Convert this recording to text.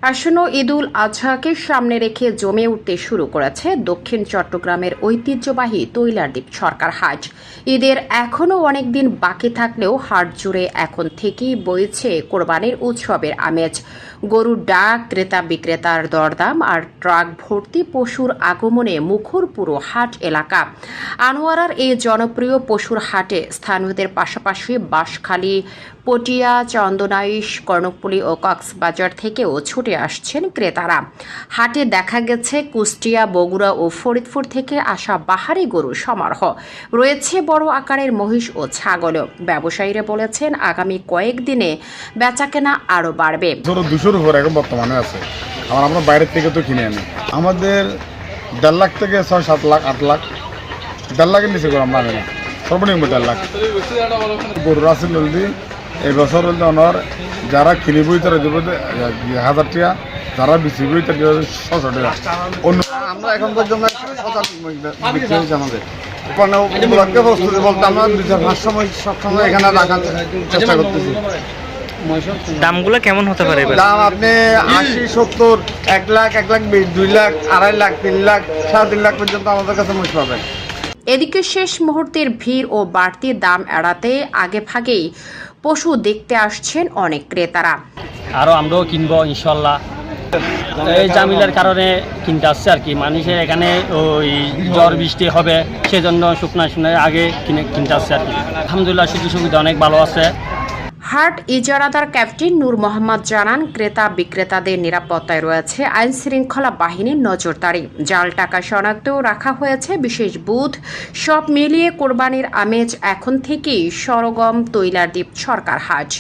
আসন্ন ঈদুল আজহাকে সামনে রেখে জমে উঠতে শুরু করেছে দক্ষিণ চট্টগ্রামের ঐতিহ্যবাহী তৈলারদ্বীপ সরকার হাট। ঈদের এখনও অনেকদিন বাকি থাকলেও হাট জুড়ে এখন থেকেই বইছে কোরবানির উৎসবের আমেজ। গরুর ডাক, ক্রেতা বিক্রেতার দরদাম আর ট্রাক ভর্তি পশুর আগমনে মুখর পুরো হাট এলাকা। আনোয়ারার এই জনপ্রিয় পশুর হাটে স্থানীয়দের পাশাপাশি বাঁশখালী, পটিয়া, চন্দনাইশ, কর্ণফুলী ও কক্সবাজার থেকেও ছুটে আসছেন ক্রেতারা। হাটে দেখা গেছে কুষ্টিয়া, বগুড়া ও ফরিদপুর থেকে আসা বাহারি গরুর সমারোহ। রয়েছে বড় আকারের মহিষ ও ছাগলও। ব্যবসায়ীরা বলেছেন আগামী কয়েকদিনে বেচাকেনা আরও বাড়বে। 200-র উপর এখন বর্তমানে আছে। আমরা বাইরের থেকে তো কিনে আনি। আমাদের 1.5 লাখ থেকে 6-7 লাখ 8 লাখ 1.5 লাখের নিচে করে আমরা আনি না, সর্বনিম্ন 1.5 লাখ গরুর আছে। জলদি এই বছর ওনার যারা কিনে বই তারা দেবো 1000 টাকা, যারা বিক্রি বই তারা 600 টাকা। আমরা এখন পর্যন্ত বিক্রি হয়েছে আমাদের উপলক্ষে প্রস্তুতি বলতে আমরা 2-5 সময় সবসময় এখানে রাখার চেষ্টা করতেছি। দামগুলো কেমন হতে পারে? দাম আপনি 80-70, 1 লাখ, 1,20,000, 2 লাখ, 2.5 লাখ, 3 লাখ, 3.5 লাখ পর্যন্ত আমাদের কাছে মহিষ পাবেন। এদিকে শেষ মুহূর্তের ভিড় ও বাড়তি দাম এড়াতে আগে ভাগেই পশু দেখতে আসছেন অনেক ক্রেতারা। আরও আমরাও কিনবো ইনশাল্লাহ। এই জামিলার কারণে কিনতে আসছে আর কি। মানুষের এখানে ওই ঝড় বৃষ্টি হবে, সেজন্য শুকনো আগে কিনতে আসছে আর কি। আলহামদুলিল্লাহ, সুযোগ সুবিধা অনেক ভালো আছে। হাট ইজারাদার ক্যাপ্টেন নূর মোহাম্মদ জানান, ক্রেতা বিক্রেতাদের নিরাপত্তায় রয়েছে আইন শৃঙ্খলা বাহিনীর নজরদারি। জাল টাকা শনাক্তেও রাখা হয়েছে বিশেষ বুথ। সব মিলিয়ে কোরবানির আমেজ এখন থেকেই সরগম তৈলারদ্বীপ সরকার হাট।